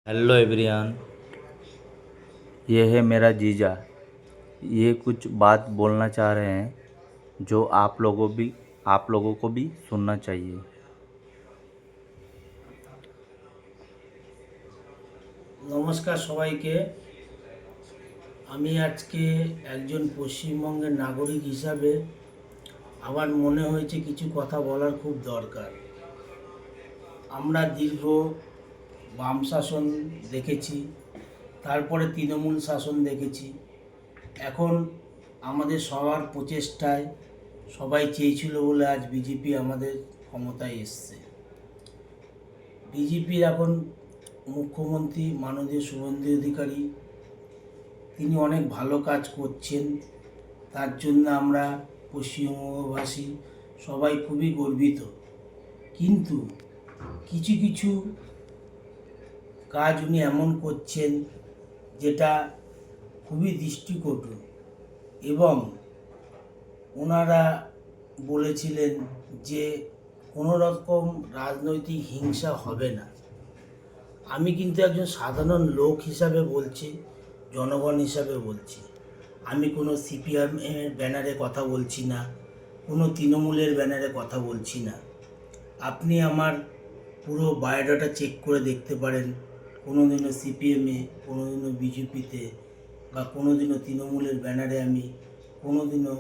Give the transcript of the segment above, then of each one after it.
Hello everyone, ये है मेरा जीजा। ये कुछ बात बोलना चाह रहे हैं जो आप लोगों को भी सुनना चाहिए। নমস্কার সবাইকে। আমি আজকে একজন পশ্চিমবঙ্গের নাগরিক হিসাবে আমার মনে হয়েছে কিছু কথা বলার খুব দরকার। আমরা দীর্ঘ বাম শাসন দেখেছি, তারপরে তৃণমূল শাসন দেখেছি। এখন আমাদের সবার প্রচেষ্টায় সবাই চেয়েছিল বলে আজ বিজেপি আমাদের ক্ষমতায় এসছে। বিজেপির এখন মুখ্যমন্ত্রী মাননীয় শুভেন্দু অধিকারী, তিনি অনেক ভালো কাজ করছেন। তার জন্য আমরা পশ্চিমবঙ্গবাসী সবাই খুবই গর্বিত। কিন্তু কিছু কিছু কাজ উনি এমন করছেন যেটা খুবই দৃষ্টিকটু, এবং ওনারা বলেছিলেন যে কোনো রকম রাজনৈতিক হিংসা হবে না। আমি কিন্তু একজন সাধারণ লোক হিসাবে বলছি, জনগণ হিসাবে বলছি। আমি কোনো সিপিএমের ব্যানারে কথা বলছি না, কোনো তৃণমূলের ব্যানারে কথা বলছি না। আপনি আমার পুরো বায়োডাটা চেক করে দেখতে পারেন, কোনো দিনও সিপিএমে, কোনো দিনও বিজেপিতে বা কোনো দিনও তৃণমূলের ব্যানারে আমি কোনো দিনও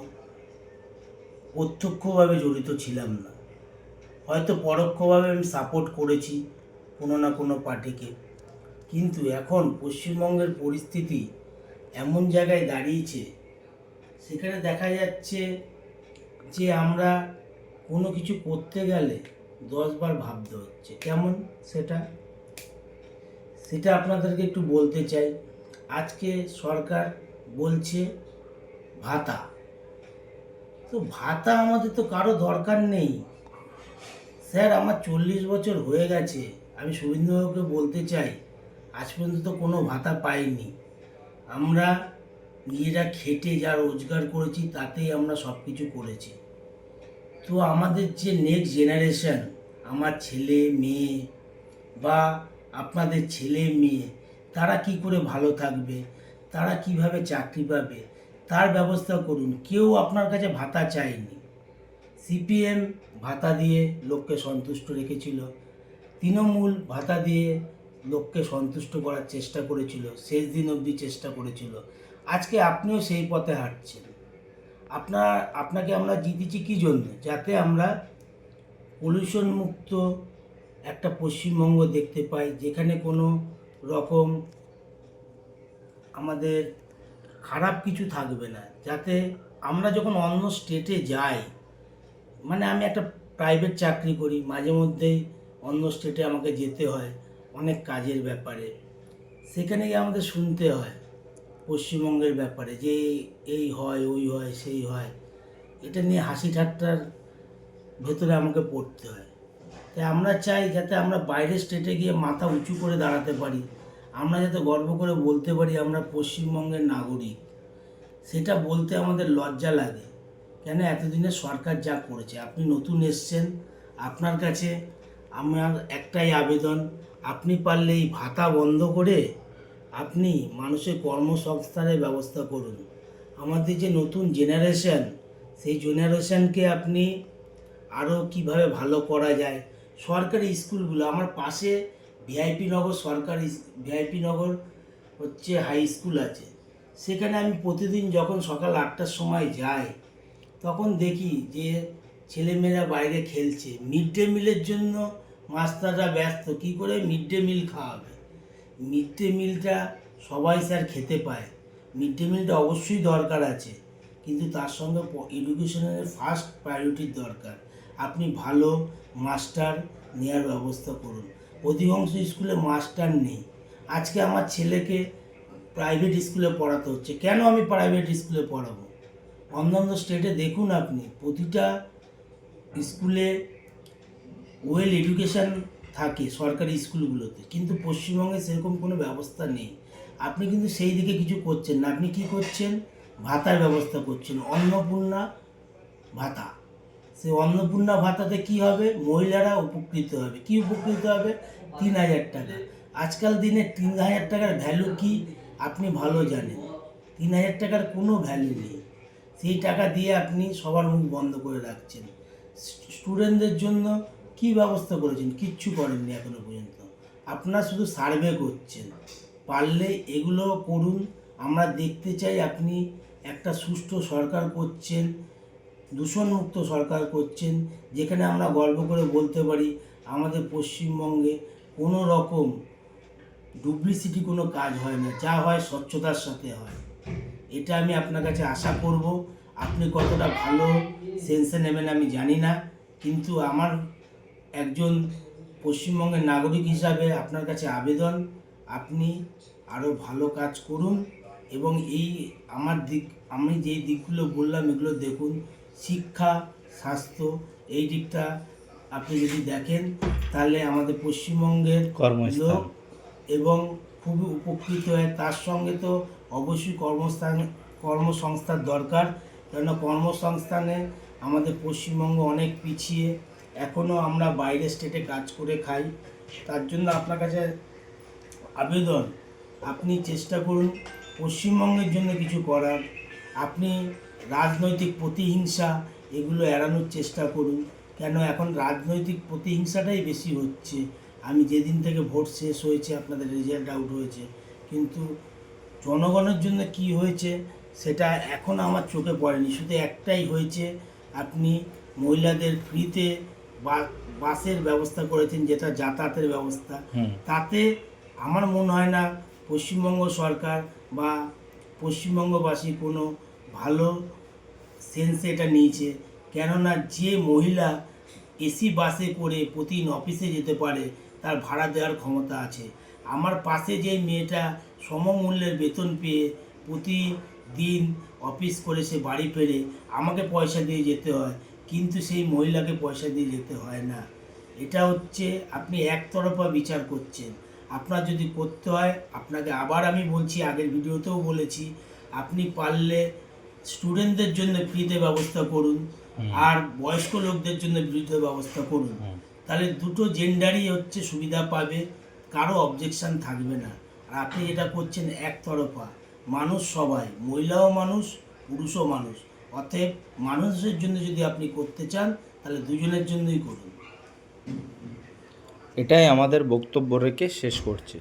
প্রত্যক্ষভাবে জড়িত ছিলাম না। হয়তো পরোক্ষভাবে আমি সাপোর্ট করেছি কোনো না কোনো পার্টিকে। কিন্তু এখন পশ্চিমবঙ্গের পরিস্থিতি এমন জায়গায় দাঁড়িয়েছে, সেখানে দেখা যাচ্ছে যে আমরা কোনো কিছু করতে গেলে 10বার ভাবতে হচ্ছে। কেমন সেটা সেটা আপনাদেরকে একটু বলতে চাই। আজকে সরকার বলছে ভাতা, তো ভাতা আমাদের তো কারো দরকার নেই। স্যার, আমার 40 বছর হয়ে গেছে, আমি শুভেন্দুবাবুকে বলতে চাই আজ পর্যন্ত তো কোনো ভাতা পাইনি। আমরা নিজেরা খেটে যা রোজগার করেছি তাতেই আমরা সব কিছু করেছি। তো আমাদের যে নেক্সট জেনারেশন, আমার ছেলে মেয়ে বা আপনাদের ছেলে মেয়ে, তারা কি করে ভালো থাকবে, তারা কিভাবে চাকরি পাবে, তার ব্যবস্থা করুন। কেউ আপনার কাছে ভাতা চায়নি। সিপিএম ভাতা দিয়ে লোককে সন্তুষ্ট রেখেছিল, তৃণমূল ভাতা দিয়ে লোককে সন্তুষ্ট করার চেষ্টা করেছিল, শেষ দিন অবধি চেষ্টা করেছিল। আজকে আপনিও সেই পথে হাঁটছেন। আপনাকে আমরা জিতেছি কী জন্য? যাতে আমরা পলিউশন মুক্ত একটা পশ্চিমবঙ্গ দেখতে পাই, যেখানে কোনো রকম আমাদের খারাপ কিছু থাকবে না। যাতে আমরা যখন অন্য স্টেটে যাই, মানে আমি একটা প্রাইভেট চাকরি করি, মাঝে মধ্যেই অন্য স্টেটে আমাকে যেতে হয় অনেক কাজের ব্যাপারে। সেখানে গিয়ে আমাদের শুনতে হয় পশ্চিমবঙ্গের ব্যাপারে যে এই হয়, ওই হয়, সেই হয়। এটা নিয়ে হাসি ঠাট্টার ভেতরে আমাকে পড়তে হয়। তাই আমরা চাই যাতে আমরা বাইরের স্টেটে গিয়ে মাথা উঁচু করে দাঁড়াতে পারি, আমরা যাতে গর্ব করে বলতে পারি আমরা পশ্চিমবঙ্গের নাগরিক। সেটা বলতে আমাদের লজ্জা লাগে। কেন? এতদিনে সরকার যা করেছে। আপনি নতুন এসছেন, আপনার কাছে আমার একটাই আবেদন, আপনি পারলে এই ভাতা বন্ধ করে আপনি মানুষের কর্মসংস্থানের ব্যবস্থা করুন। আমাদের যে নতুন জেনারেশন, সেই জেনারেশনকে আপনি আরও কিভাবে ভালো করা যায়। সরকারি স্কুলগুলো আমার পাশে ভিআইপি নগর সরকারি ভিআইপি নগর হচ্ছে হাই স্কুল আছে। সেখানে আমি প্রতিদিন যখন সকাল 8টার সময় যাই, তখন দেখি যে ছেলেমেয়েরা বাইরে খেলছে। মিড ডে মিলের জন্য মাস্টাররা ব্যস্ত, কী করে মিড ডে মিল খাওয়াবে। মিড ডে মিলটা সবাই স্যার খেতে পায়, মিড ডে মিলটা অবশ্যই দরকার আছে, কিন্তু তার সঙ্গে এডুকেশনের ফার্স্ট প্রায়োরিটির দরকার। আপনি ভালো মাস্টার নেওয়ার ব্যবস্থা করুন। অধিকাংশ স্কুলে মাস্টার নেই। আজকে আমার ছেলেকে প্রাইভেট স্কুলে পড়াতে হচ্ছে। কেন আমি প্রাইভেট স্কুলে পড়াবো? অন্যান্য স্টেটে দেখুন আপনি, প্রতিটা স্কুলে ওয়েল এডুকেশান থাকে সরকারি স্কুলগুলোতে, কিন্তু পশ্চিমবঙ্গে সেরকম কোনো ব্যবস্থা নেই। আপনি কিন্তু সেই দিকে কিছু করছেন না। আপনি কি করছেন? ভাতার ব্যবস্থা করছেন, অন্নপূর্ণা ভাতা। সেই অন্নপূর্ণা ভাতাতে কি হবে? মহিলারা উপকৃত হবে। কি উপকৃত হবে? 3000 টাকা। আজকাল দিনে 3,000 টাকার ভ্যালু কি আপনি ভালো জানেন। 3,000 টাকার কোনো ভ্যালু নেই। সেই টাকা দিয়ে আপনি সবার মুখ বন্ধ করে রাখছেন। স্টুডেন্টদের জন্য কি ব্যবস্থা করেছেন? কিচ্ছু করেননি এখনো পর্যন্ত। আপনারা শুধু সার্ভে করছেন। পারলে এগুলো করুন। আমরা দেখতে চাই আপনি একটা সুষ্ঠু সরকার করছেন, দূষণমুক্ত সরকার করছেন, যেখানে আমরা গর্ব করে বলতে পারি আমাদের পশ্চিমবঙ্গে কোনো রকম ডুপ্লিসিটি কোনো কাজ হয় না, যা হয় স্বচ্ছতার সাথে হয়। এটা আমি আপনার কাছে আশা করব। আপনি কতটা ভালো সেন্সে নেবেন আমি জানি না, কিন্তু আমার একজন পশ্চিমবঙ্গের নাগরিক হিসাবে আপনার কাছে আবেদন, আপনি আরও ভালো কাজ করুন এবং এই আমি যেই দিকগুলো বললাম এগুলো দেখুন। শিক্ষা, স্বাস্থ্য, এই দিকটা আপনি যদি দেখেন তাহলে আমাদের পশ্চিমবঙ্গের কর্মস্থান। লোক এবং খুবই উপকৃত হয়। তার সঙ্গে তো অবশ্যই কর্মসংস্থান দরকার, কেননা কর্মসংস্থানে আমাদের পশ্চিমবঙ্গ অনেক পিছিয়ে। এখনও আমরা বাইরের স্টেটে কাজ করে খাই। তার জন্য আপনার কাছে আবেদন, আপনি চেষ্টা করুন পশ্চিমবঙ্গের জন্য কিছু করার। আপনি রাজনৈতিক প্রতিহিংসা এগুলো এড়ানোর চেষ্টা করুন, কেন এখন রাজনৈতিক প্রতিহিংসাটাই বেশি হচ্ছে। আমি যেদিন থেকে ভোট শেষ হয়েছে, আপনাদের রেজাল্ট আউট হয়েছে, কিন্তু জনগণের জন্য কি হয়েছে সেটা এখন আমার চোখে পড়েনি। শুধু একটাই হয়েছে, আপনি মহিলাদের ফ্রিতে বাসের ব্যবস্থা করেছেন, যেটা যাতায়াতের ব্যবস্থা। তাতে আমার মনে হয় না পশ্চিমবঙ্গ সরকার বা পশ্চিমবঙ্গবাসী কোনো ভালো সেন্সে এটা নিয়েছে। কেননা যে মহিলা এসি বাসে করে প্রতিদিন অফিসে যেতে পারে, তার ভাড়া দেওয়ার ক্ষমতা আছে। আমার পাশে যে মেয়েটা সমমূল্যের বেতন পেয়ে প্রতিদিন অফিস করে সে বাড়ি ফেরে, আমাকে পয়সা দিয়ে যেতে হয়, কিন্তু সেই মহিলাকে পয়সা দিয়ে যেতে হয় না। এটা হচ্ছে আপনি একতরফা বিচার করছেন। আপনার যদি করতে হয়, আপনাকে আবার আমি বলছি, আগের ভিডিওতেও বলেছি, আপনি পারলে স্টুডেন্টদের জন্য ফ্রিতে ব্যবস্থা করুন, আর বয়স্ক লোকদের জন্য ফ্রিতে ব্যবস্থা করুন। তাহলে দুটো জেন্ডারই হচ্ছে সুবিধা পাবে, কারো অবজেকশন থাকবে না। আর আপনি যেটা করছেন একতরফা। মানুষ সবাই, মহিলাও মানুষ, পুরুষও মানুষ। অতএব মানুষের জন্য যদি আপনি করতে চান, তাহলে দুজনের জন্যই করুন। এটাই আমাদের বক্তব্য রেখে শেষ করছি।